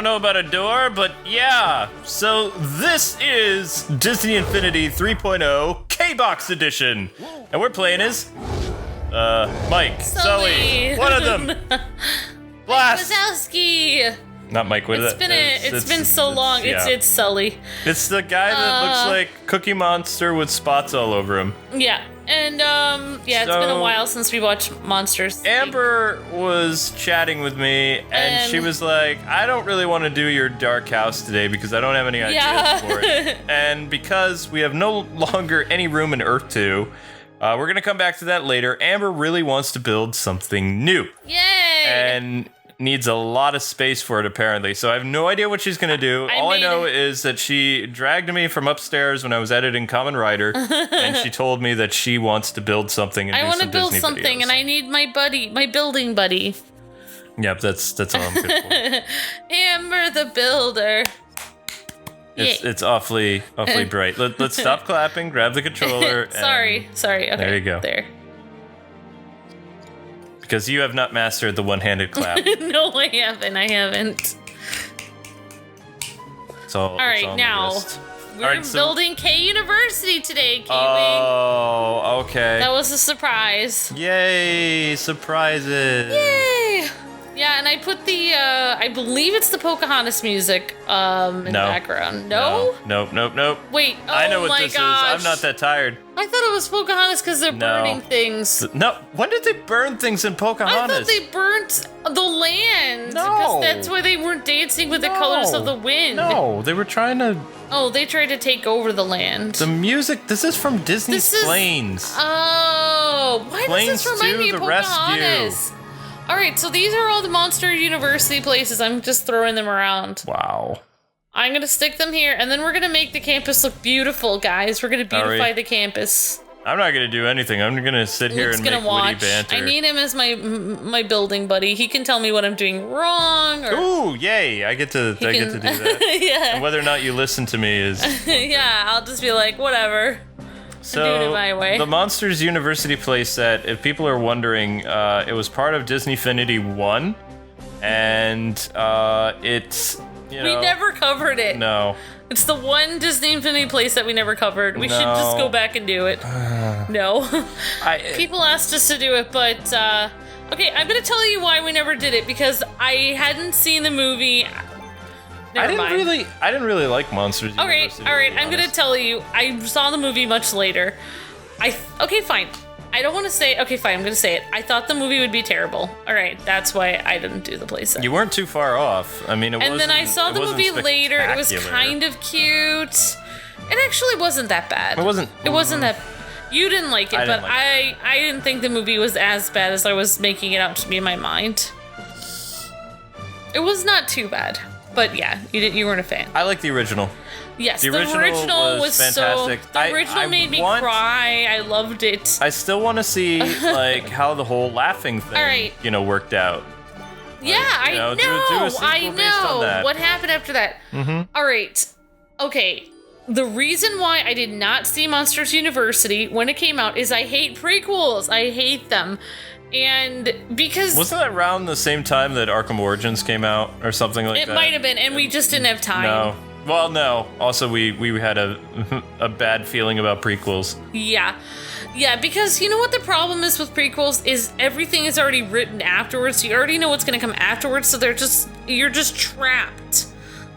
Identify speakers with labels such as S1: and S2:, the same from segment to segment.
S1: don't know about a door, but yeah. So this is Disney Infinity 3.0 KBOX edition. And we're playing as Mike, Sully, one of them. Blast.
S2: Wazowski.
S1: Not Mike, what is that?
S2: It's been so long.
S1: Yeah.
S2: It's Sully.
S1: It's the guy that looks like Cookie Monster with spots all over him.
S2: Yeah. And it's been a while since we watched Monsters.
S1: Amber was chatting with me, and she was like, I don't really want to do your dark house today because I don't have any ideas for it. And because we have no longer any room in Earth 2, we're going to come back to that later. Amber really wants to build something new.
S2: Yay!
S1: And needs a lot of space for it, apparently. So I have no idea what she's going to do. All I know is that she dragged me from upstairs when I was editing Kamen Rider, and she told me that she wants to build something and
S2: I want to build
S1: Disney
S2: something,
S1: videos.
S2: and I need my building buddy.
S1: Yep, that's all I'm good for.
S2: Amber the Builder.
S1: It's awfully bright. Let's stop clapping, grab the controller.
S2: Sorry. Okay,
S1: there you go.
S2: There.
S1: Because you have not mastered the one-handed clap.
S2: No, I haven't.
S1: All
S2: right, now we're building K University today, K-Wing.
S1: Oh, okay.
S2: That was a surprise.
S1: Yay, surprises.
S2: Yay! Yeah, and I put the, I believe it's the Pocahontas music in the background. No?
S1: Nope.
S2: Wait,
S1: I know what this
S2: gosh.
S1: is. I'm not that tired.
S2: I thought it was Pocahontas because they're burning things.
S1: No, when did they burn things in Pocahontas?
S2: I thought they burnt the land.
S1: No.
S2: Because that's why they weren't dancing with the colors of the wind.
S1: No, they were trying to...
S2: Oh, they tried to take over the land.
S1: The music, this is from Disney's Planes.
S2: Oh, why
S1: Planes
S2: does this remind me of Pocahontas?
S1: Rescue.
S2: All right, so these are all the Monster University places. I'm just throwing them around.
S1: Wow.
S2: I'm going to stick them here, and then we're going to make the campus look beautiful, guys. We're going to beautify the campus.
S1: I'm not going to do anything. I'm going to sit here and make witty banter.
S2: I need him as my building buddy. He can tell me what I'm doing wrong. Or
S1: ooh, yay. I get to do that.
S2: Yeah.
S1: And whether or not you listen to me is...
S2: yeah, I'll just be like, whatever.
S1: So,
S2: I'm doing it my way.
S1: The Monsters University playset, if people are wondering, it was part of Disney Infinity 1, and it's,
S2: we never covered it.
S1: No.
S2: It's the one Disney Infinity playset we never covered. We should just go back and do it. No. People asked us to do it, but, okay, I'm gonna tell you why we never did it, because I hadn't seen the movie... I didn't really like Monsters University. All right, I'm gonna tell you. I saw the movie much later. Okay, fine. I don't want to say. Okay, fine. I'm gonna say it. I thought the movie would be terrible. All right, that's why I didn't do the playset.
S1: You weren't too far off. I mean,
S2: and then I saw the movie later. It was kind of cute. It actually wasn't that bad.
S1: It wasn't.
S2: It wasn't that. You didn't like it, but
S1: I
S2: didn't think the movie was as bad as I was making it out to be in my mind. It was not too bad. But yeah, you weren't a fan.
S1: I like the original.
S2: Yes, the original was fantastic. The original made me cry. I loved it.
S1: I still want to see like how the whole laughing thing, worked out.
S2: Yeah, I know. What happened after that?
S1: Mm-hmm.
S2: All right. Okay. The reason why I did not see Monsters University when it came out is I hate prequels. I hate them. And because...
S1: Wasn't that around the same time that Arkham Origins came out or something like that?
S2: It might have been, and we just didn't have time.
S1: No. Well, no. Also, we had a bad feeling about prequels.
S2: Yeah. Yeah, because you know what the problem is with prequels is everything is already written afterwards. You already know what's going to come afterwards, so you're just trapped.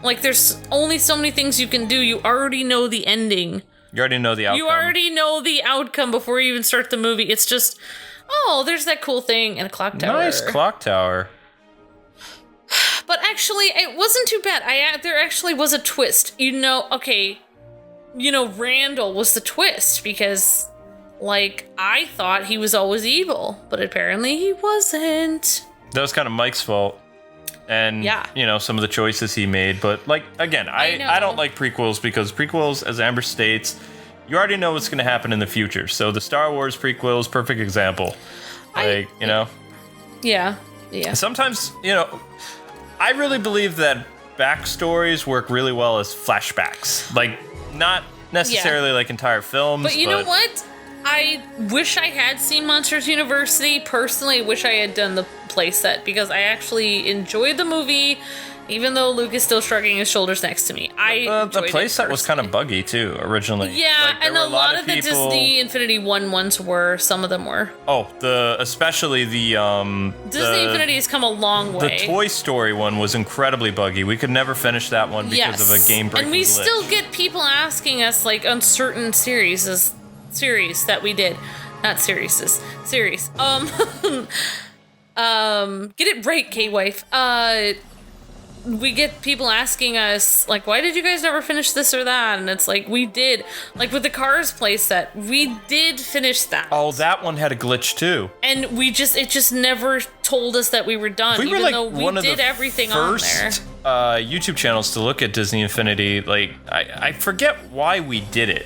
S2: Like, there's only so many things you can do. You already know the ending.
S1: You already know the outcome.
S2: You already know the outcome before you even start the movie. It's just... Oh, there's that cool thing and a clock tower.
S1: Nice clock tower.
S2: But actually, it wasn't too bad. There actually was a twist. Randall was the twist because, I thought he was always evil, but apparently he wasn't.
S1: That was kind of Mike's fault. And, some of the choices he made. But, again, I don't like prequels because prequels, as Amber states... You already know what's going to happen in the future. So the Star Wars prequels, perfect example.
S2: Yeah.
S1: Sometimes, I really believe that backstories work really well as flashbacks. Not necessarily entire films.
S2: But you know what? I wish I had seen Monsters University. Personally, I wish I had done the playset because I actually enjoyed the movie. Even though Luke is still shrugging his shoulders next to me.
S1: The playset was kind of buggy, too, originally.
S2: Yeah, and a lot of the Disney Infinity 1 ones were. Some of them were.
S1: Oh, especially the...
S2: Disney Infinity has come a long way.
S1: The Toy Story one was incredibly buggy. We could never finish that one because of a game-breaking
S2: and we
S1: glitch.
S2: Still get people asking us, like, on certain series that we did. Not series. Get it right, K-Wife. We get people asking us, like, why did you guys never finish this or that? And it's like, we did. Like, with the Cars playset, we did finish that.
S1: Oh, that one had a glitch, too.
S2: And it just never told us that we were done,
S1: even though
S2: we did everything on there.
S1: YouTube channels to look at Disney Infinity. Like, I forget why we did it.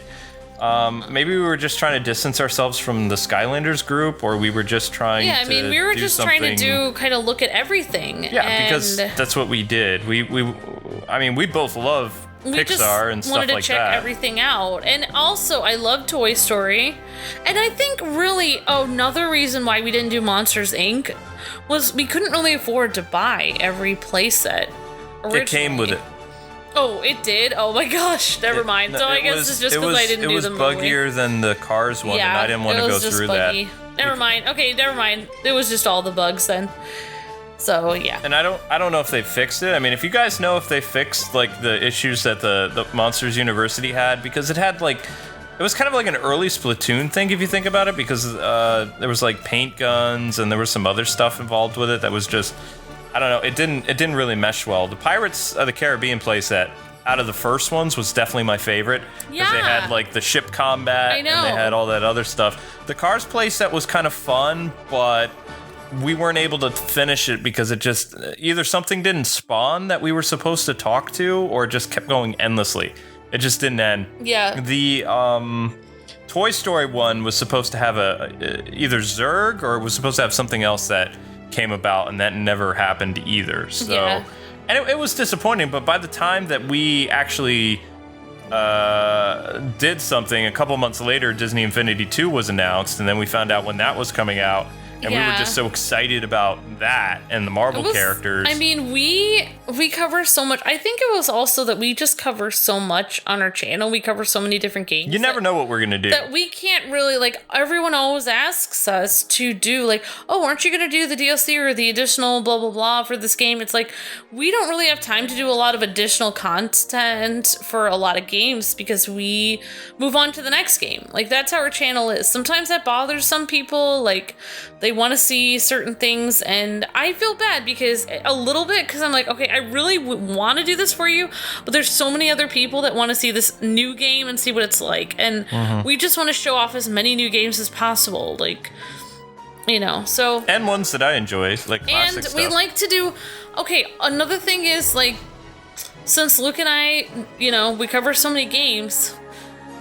S1: Maybe we were just trying to distance ourselves from the Skylanders group, or we were just trying to
S2: we were just trying to kind of look at everything.
S1: Yeah, because that's what we did. We both love Pixar and stuff like that. We just wanted to check
S2: everything out. And also, I love Toy Story. And I think really another reason why we didn't do Monsters, Inc. was we couldn't really afford to buy every playset originally.
S1: It came with it.
S2: Oh, it did? Oh my gosh, never mind. So I guess it's just because I didn't do the movie.
S1: It was buggier than the Cars one, and I didn't want to go through that.
S2: Never mind. Okay, never mind. It was just all the bugs then. So yeah.
S1: And I don't know if they fixed it. I mean, if you guys know if they fixed like the issues that the Monsters University had, because it was kind of like an early Splatoon thing if you think about it, because there was like paint guns and there was some other stuff involved with it that was just, I don't know, it didn't really mesh well. The Pirates of the Caribbean playset out of the first ones was definitely my favorite. Because they had like the ship combat and they had all that other stuff. The Cars playset was kind of fun, but we weren't able to finish it because it just either something didn't spawn that we were supposed to talk to, or it just kept going endlessly. It just didn't end.
S2: Yeah.
S1: The Toy Story one was supposed to have either Zurg, or it was supposed to have something else that came about, and that never happened either. So,
S2: yeah.
S1: And it was disappointing. But by the time that we actually did something, a couple months later, Disney Infinity 2 was announced, and then we found out when that was coming out. And we were just so excited about that and the Marvel characters.
S2: I mean, we cover so much. I think it was also that we just cover so much on our channel. We cover so many different games.
S1: You never know what we're going to do.
S2: That we can't really, like, everyone always asks us to do, like, oh, aren't you going to do the DLC or the additional blah, blah, blah for this game? It's like, we don't really have time to do a lot of additional content for a lot of games because we move on to the next game. Like, that's how our channel is. Sometimes that bothers some people, like, they want to see certain things, and I feel bad because I'm like, okay, I really want to do this for you, but there's so many other people that want to see this new game and see what it's like, and we just want to show off as many new games as possible, like, you know, so.
S1: And ones that I enjoy, like classic stuff.
S2: And we like to do, okay, another thing is, like, since Luke and I, you know, we cover so many games,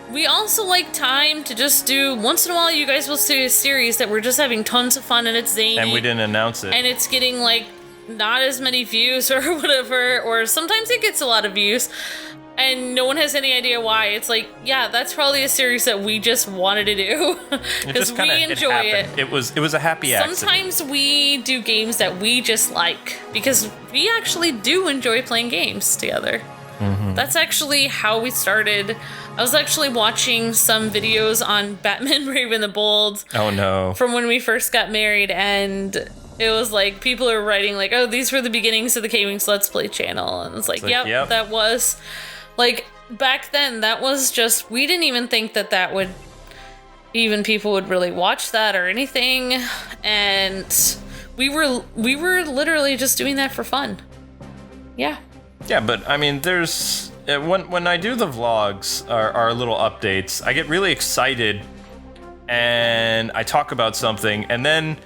S2: we also like time to just do, once in a while you guys will see a series that we're just having tons of fun and it's zany.
S1: And we didn't announce it.
S2: And it's getting like not as many views or whatever, or sometimes it gets a lot of views and no one has any idea why. It's like, yeah, that's probably a series that we just wanted to do because we enjoy it.
S1: It was a happy accident.
S2: Sometimes we do games that we just like because we actually do enjoy playing games together. That's actually how we started. I was actually watching some videos on Batman Brave the Bold.
S1: Oh no.
S2: From when we first got married, and it was like people are writing like, oh, these were the beginnings of the Kwings Let's Play channel. And it's like, yep, that was like back then, that was just, we didn't even think that would even people would really watch that or anything. And we were literally just doing that for fun. Yeah.
S1: Yeah, but I mean, there's when I do the vlogs, our little updates, I get really excited and I talk about something, and then,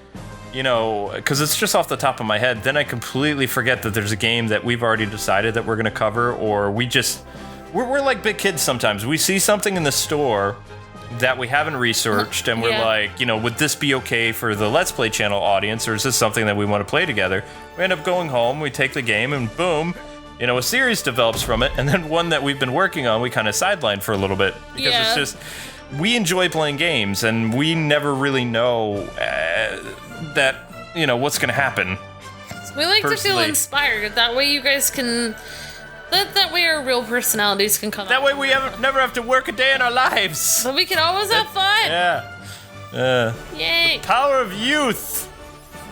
S1: you know, because it's just off the top of my head, then I completely forget that there's a game that we've already decided that we're going to cover, or we're like big kids sometimes. We see something in the store that we haven't researched, and we're like, you know, would this be okay for the Let's Play channel audience, or is this something that we want to play together? We end up going home, we take the game, and boom, you know, a series develops from it, and then one that we've been working on, we kind of sidelined for a little bit. Because it's just, we enjoy playing games, and we never really know that, you know, what's going to happen.
S2: We like to feel
S1: personally.
S2: inspired. That way you guys can... That way our real personalities can come out.
S1: That way we never have to work a day in our lives.
S2: But we can always have fun.
S1: Yeah.
S2: Yay.
S1: The power of youth.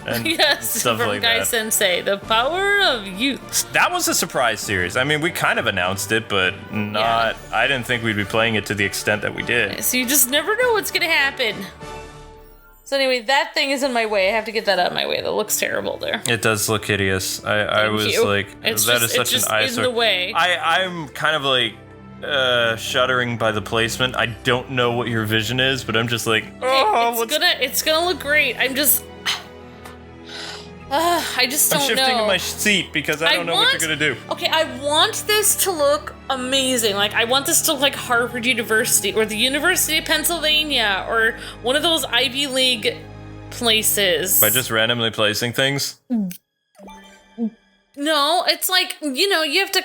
S1: And
S2: Yes,
S1: stuff
S2: from
S1: like
S2: Guy
S1: that.
S2: Sensei, the power of youth.
S1: That was a surprise series. I mean, we kind of announced it, but not.
S2: Yeah.
S1: I didn't think we'd be playing it to the extent that we did.
S2: So you just never know what's gonna happen. So anyway, that thing is in my way. I have to get that out of my way. That looks terrible there.
S1: It does look hideous. I was
S2: you.
S1: like,
S2: It's
S1: that
S2: just-
S1: is
S2: it's
S1: such
S2: just
S1: an
S2: in
S1: eyesore.
S2: the way.
S1: I'm kind of like shuddering by the placement. I don't know what your vision is, but I'm just like, oh,
S2: It's gonna look great. I'm just. I just don't know.
S1: I'm shifting in my seat because I don't know what you're gonna do.
S2: Okay, I want this to look amazing. Like, I want this to look like Harvard University or the University of Pennsylvania or one of those Ivy League places.
S1: By just randomly placing things?
S2: No, it's like, you have to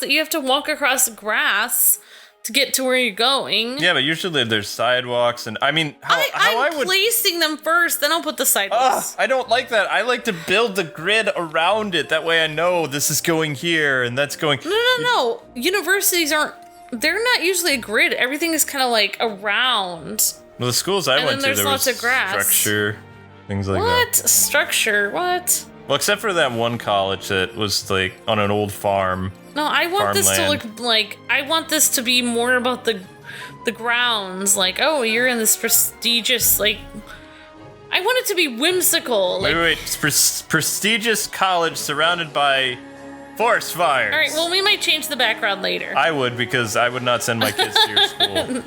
S2: you have to walk across grass to get to where you're going.
S1: Yeah, but usually there's sidewalks, and I mean, I'm
S2: placing them first, then I'll put the sidewalks.
S1: I don't like that. I like to build the grid around it. That way I know this is going here and that's going...
S2: No. Universities they're not usually a grid. Everything is kind of like around.
S1: Well, the schools I went to,
S2: there's
S1: there
S2: lots
S1: was
S2: of grass.
S1: structure, things like that.
S2: What? Structure? What?
S1: Well, except for that one college that was like on an old farm.
S2: No, I want this to
S1: Farmland.
S2: look like... I want this to be more about the grounds. Like, oh, you're in this prestigious, like... I want it to be whimsical. Like,
S1: Wait. Prestigious college surrounded by forest fires.
S2: all right, well, we might change the background later.
S1: I would, because I would not send my kids to your school.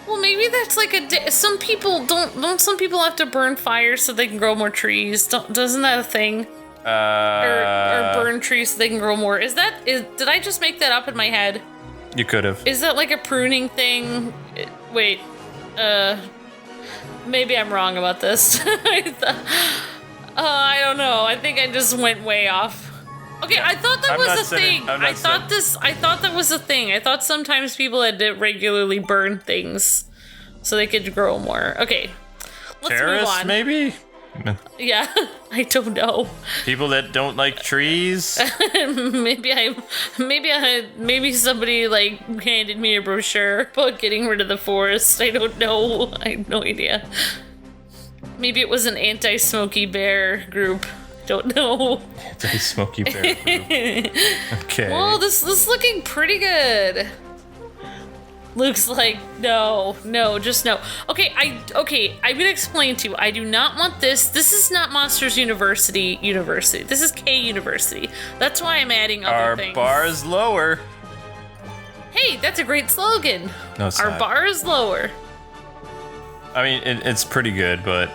S2: Well, maybe that's like some people don't some people have to burn fires so they can grow more trees? Doesn't that a thing? Or burn trees so they can grow more. Did I just make that up in my head?
S1: You could have.
S2: Is that like a pruning thing? Wait, maybe I'm wrong about this. I don't know. I think I just went way off. Okay, I thought that was a thing. I thought that was a thing. I thought sometimes people had to regularly burn things so they could grow more. Okay, let's
S1: Terrorists,
S2: move on.
S1: maybe?
S2: Yeah, I don't know.
S1: People that don't like trees?
S2: Maybe somebody like handed me a brochure about getting rid of the forest. I don't know. I have no idea. Maybe it was an anti-Smokey Bear group. Don't know.
S1: Anti-Smokey Bear group. Okay.
S2: Well, this is looking pretty good. Luke's like, no, just no. Okay, I'm gonna explain to you. I do not want this. This is not Monsters University. This is K University. That's why I'm adding other things.
S1: Our bar is lower.
S2: Hey, that's a great slogan.
S1: No, it's
S2: Our
S1: not.
S2: bar is lower.
S1: I mean, it's pretty good, but,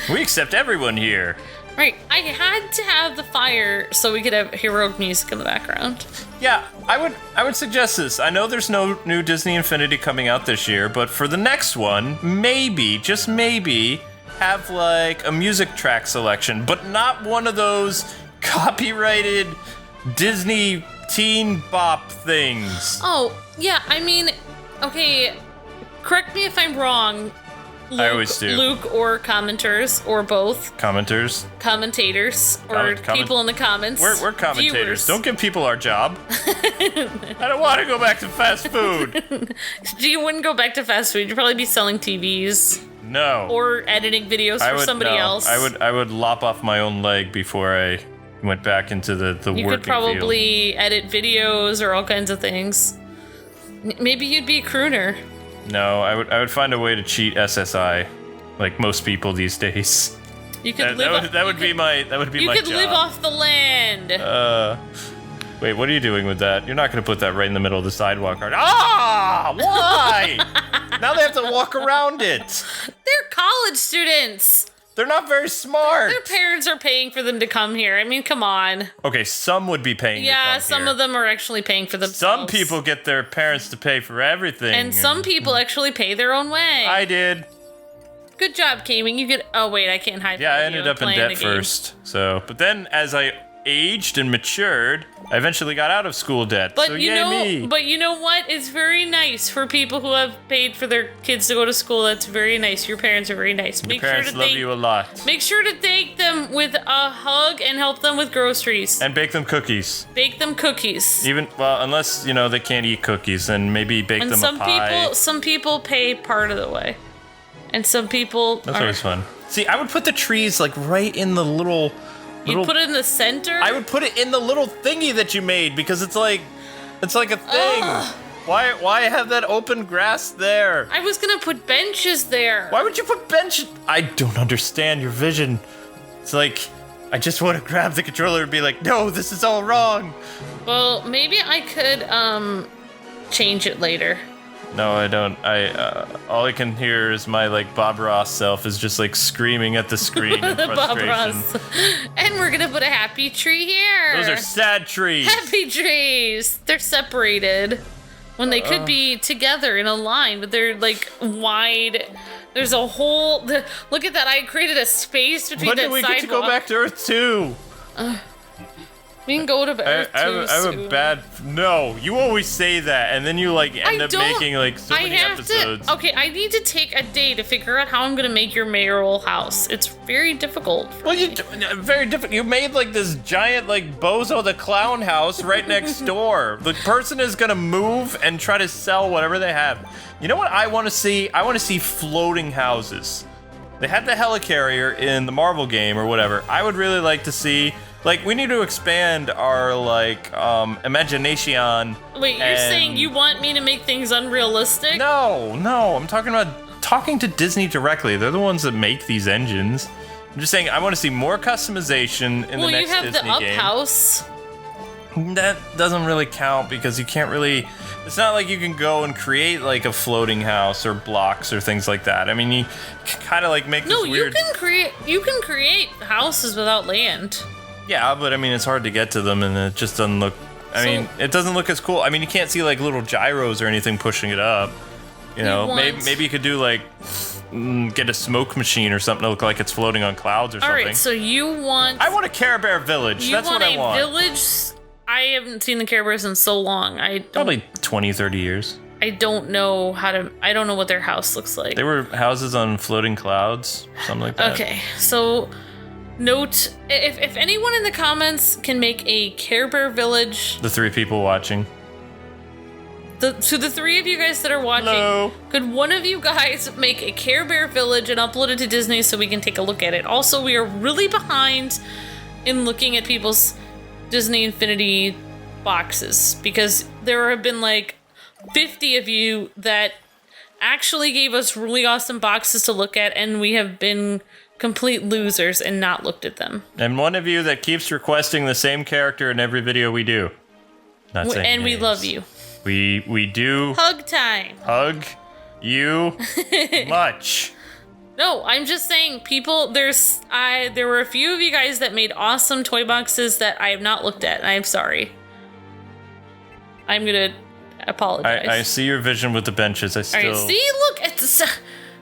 S1: we accept everyone here.
S2: Right, I had to have the fire so we could have heroic music in the background.
S1: Yeah, I would suggest this. I know there's no new Disney Infinity coming out this year, but for the next one, maybe, just maybe, have like a music track selection, but not one of those copyrighted Disney teen bop things.
S2: Oh, yeah, I mean, okay, correct me if I'm wrong.
S1: I always do.
S2: Luke or commenters, or both.
S1: Commentators,
S2: or people in the comments.
S1: We're commentators.
S2: Viewers.
S1: Don't give people our job. I don't want to go back to fast food.
S2: You wouldn't go back to fast food. You'd probably be selling TVs.
S1: No.
S2: Or editing videos for somebody else.
S1: I would lop off my own leg before I went back into the working field.
S2: You could probably edit videos or all kinds of things. Maybe you'd be a crooner.
S1: No, I would find a way to cheat SSI, like most people these days.
S2: You could
S1: that would be my job.
S2: You could live off the land.
S1: Wait, what are you doing with that? You're not going to put that right in the middle of the sidewalk, are you? Ah! Why? Now they have to walk around it.
S2: They're college students.
S1: They're not very smart.
S2: Their parents are paying for them to come here. I mean, come on.
S1: Okay, some would be paying to come
S2: Yeah, some
S1: here.
S2: of them are actually paying for themselves.
S1: Some people get their parents to pay for everything.
S2: And some people actually pay their own way.
S1: I did.
S2: Good job, Kwing. You could... Oh, wait, I can't hide
S1: Yeah, I
S2: you
S1: ended up in
S2: playing
S1: debt
S2: the game.
S1: first. So, but then as I aged and matured, I eventually got out of school debt.
S2: But
S1: so
S2: you
S1: yay
S2: know,
S1: me.
S2: but you know what? It's very nice for people who have paid for their kids to go to school. That's very nice. Your parents are very nice.
S1: Your parents love you a lot.
S2: Make sure to thank them with a hug and help them with groceries.
S1: And bake them cookies.
S2: Bake them cookies.
S1: Even, well, unless, you know, they can't eat cookies, then maybe bake them a pie.
S2: Some people pay part of the way. And some people
S1: That's always fun. See, I would put the trees, like, right in the little...
S2: You put it in the center?
S1: I would put it in the little thingy that you made, because it's like a thing. Why have that open grass there?
S2: I was gonna put benches there.
S1: Why would you put benches? I don't understand your vision. It's like, I just want to grab the controller and be like, no, this is all wrong.
S2: Well, maybe I could, change it later.
S1: No, I don't. All I can hear is my, like, Bob Ross self is just, like, screaming at the screen in frustration.
S2: Bob Ross. And we're gonna put a happy tree here.
S1: Those are sad trees.
S2: Happy trees. They're separated when they could be together in a line, but they're, like, wide. There's a whole... Look at that. I created a space between that sidewalk.
S1: When do we get to go back to Earth 2?
S2: We can go to Earth 2
S1: I have a bad... No, you always say that, and then you, like, end up making, like, so many episodes.
S2: Okay, I need to take a day to figure out how I'm gonna make your mayoral house. It's very difficult.
S1: Well, very difficult. You made, like, this giant, like, Bozo the Clown house right next door. The person is gonna move and try to sell whatever they have. You know what I want to see? I want to see floating houses. They had the helicarrier in the Marvel game or whatever. I would really like to see... Like, we need to expand our, like, imagination.
S2: Wait, you're saying you want me to make things unrealistic?
S1: No, I'm talking to Disney directly. They're the ones that make these engines. I'm just saying, I want to see more customization in the next Disney game.
S2: Well, you have the Up House.
S1: That doesn't really count because you can't really... It's not like you can go and create, like, a floating house or blocks or things like that. I mean, you kind of, like, make this weird...
S2: you can create houses without land.
S1: Yeah, but I mean, it's hard to get to them, and it just doesn't look... I mean, it doesn't look as cool. I mean, you can't see, like, little gyros or anything pushing it up. You know, maybe you could do, like, get a smoke machine or something to look like it's floating on clouds or something.
S2: All right, so you want...
S1: I want a Care Bear village. That's what I want.
S2: You want a village? I haven't seen the Care Bears in so long.
S1: Probably 20, 30 years.
S2: I don't know I don't know what their house looks like.
S1: They were houses on floating clouds, something like that.
S2: Okay, so... Note, if anyone in the comments can make a Care Bear village...
S1: The 3 people watching.
S2: To the 3 of you guys that are watching,
S1: Hello.
S2: Could one of you guys make a Care Bear village and upload it to Disney so we can take a look at it? Also, we are really behind in looking at people's Disney Infinity boxes because there have been like 50 of you that actually gave us really awesome boxes to look at, and we have been complete losers and not looked at them.
S1: And one of you that keeps requesting the same character in every video we do. Not saying
S2: and
S1: names.
S2: We love you.
S1: We do
S2: hug time.
S1: Hug you much.
S2: No, I'm just saying people there were a few of you guys that made awesome toy boxes that I have not looked at, and I'm sorry. I'm gonna apologize.
S1: I see your vision with the benches. I still...
S2: All right, see, look at the...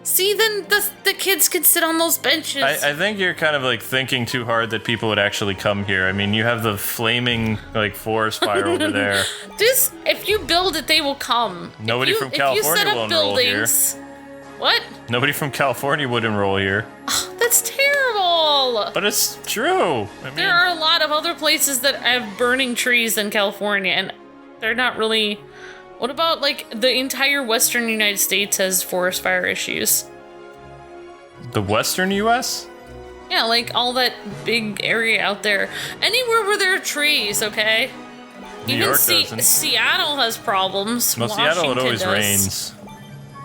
S2: See, then the kids can sit on those benches.
S1: I think you're kind of like thinking too hard that people would actually come here. I mean, you have the flaming like forest fire over there.
S2: If you build it, they will come.
S1: Nobody from California will enroll here.
S2: What?
S1: Nobody from California would enroll here.
S2: Oh, that's terrible.
S1: But it's true. I mean,
S2: there are a lot of other places that have burning trees in California, and they're not really... What about, like, the entire western United States has forest fire issues?
S1: The western U.S.?
S2: Yeah, like, all that big area out there. Anywhere where there are trees, okay?
S1: New York doesn't.
S2: Seattle has problems.
S1: Well, Seattle, it always rains.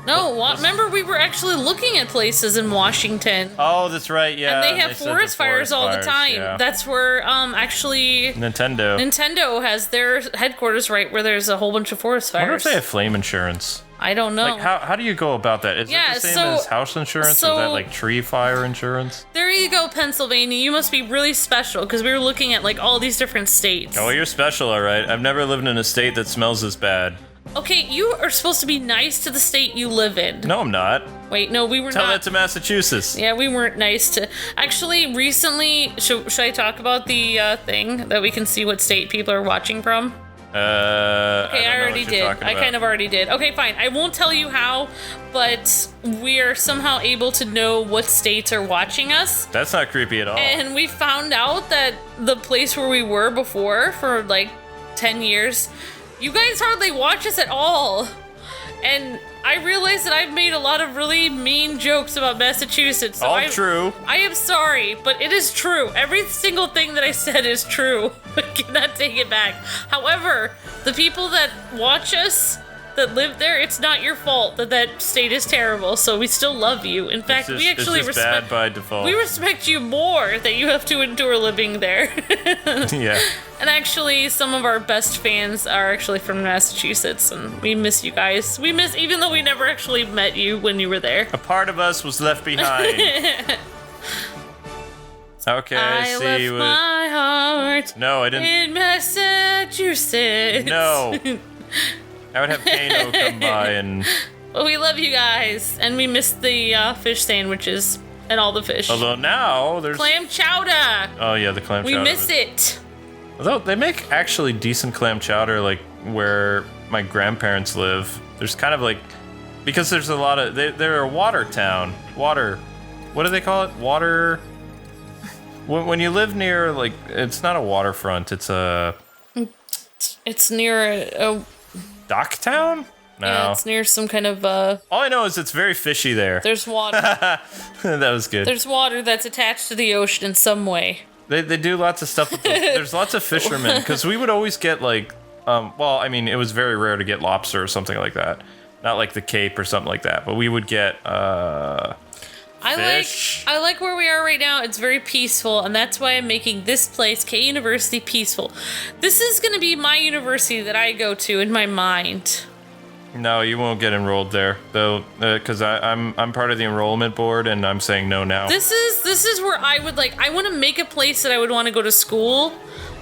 S2: No, remember we were actually looking at places in Washington.
S1: Oh, that's right, yeah.
S2: And they have forest fires all the time.
S1: Yeah.
S2: That's where, actually... Nintendo has their headquarters right where there's a whole bunch of forest fires.
S1: I wonder if they have flame insurance.
S2: I don't know.
S1: Like, how do you go about that? Is it the same as house insurance? Or is that, like, tree fire insurance?
S2: There you go, Pennsylvania. You must be really special, because we were looking at, like, all these different states.
S1: Oh, you're special, all right. I've never lived in a state that smells as bad.
S2: Okay, you are supposed to be nice to the state you live in.
S1: No, I'm not.
S2: Wait, no, we were
S1: Tell
S2: not.
S1: that to Massachusetts.
S2: Yeah, we weren't nice to... Actually, recently... Should I talk about the thing that we can see what state people are watching from?
S1: Okay,
S2: I already did. I kind of already did. Okay, fine. I won't tell you how, but we are somehow able to know what states are watching us.
S1: That's not creepy at all.
S2: And we found out that the place where we were before for like 10 years, you guys hardly watch us at all. And I realized that I've made a lot of really mean jokes about Massachusetts. So
S1: True.
S2: I am sorry, but it is true. Every single thing that I said is true. I cannot take it back. However, the people that watch us, that live there, it's not your fault that that state is terrible. So we still love you. In fact, we actually respect.
S1: Bad by default.
S2: We respect you more that you have to endure living there.
S1: Yeah.
S2: And actually, some of our best fans are actually from Massachusetts, and we miss you guys. We miss, even though we never actually met you when you were there.
S1: A part of us was left behind. Okay, I
S2: see. Left my heart.
S1: No, I didn't.
S2: In Massachusetts.
S1: No. I would have Kano come by and...
S2: Well, we love you guys, and we miss the fish sandwiches and all the fish.
S1: Although now there's...
S2: Clam chowder!
S1: Oh yeah, the clam chowder.
S2: We miss it.
S1: Although they make actually decent clam chowder, like where my grandparents live. There's kind of like... Because there's a lot of... They're a water town. Water... What do they call it? Water... When you live near, like... It's not a waterfront, it's a...
S2: It's near a
S1: dock town? No.
S2: Yeah, it's near some kind of,
S1: All I know is it's very fishy there.
S2: There's water.
S1: That was good.
S2: There's water that's attached to the ocean in some way.
S1: They do lots of stuff with there's lots of fishermen, because we would always get, like, well, I mean, it was very rare to get lobster or something like that. Not like the Cape or something like that, but we would get, fish.
S2: I like where we are right now. It's very peaceful, and that's why I'm making this place, K University, peaceful. This is going to be my university that I go to in my mind.
S1: No, you won't get enrolled there, though, because I'm part of the enrollment board, and I'm saying no now.
S2: This is where I would like. I want to make a place that I would want to go to school.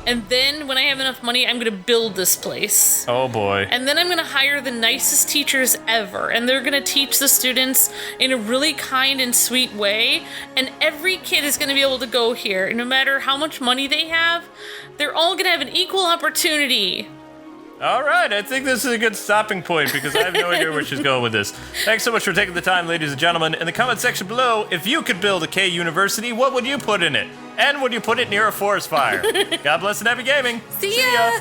S2: And then, when I have enough money, I'm going to build this place.
S1: Oh, boy.
S2: And then I'm going to hire the nicest teachers ever. And they're going to teach the students in a really kind and sweet way. And every kid is going to be able to go here. No matter how much money they have, they're all going to have an equal opportunity.
S1: All right, I think this is a good stopping point because I have no idea where she's going with this. Thanks so much for taking the time, ladies and gentlemen. In the comment section below, if you could build a K University, what would you put in it? And would you put it near a forest fire? God bless and happy gaming.
S2: See ya.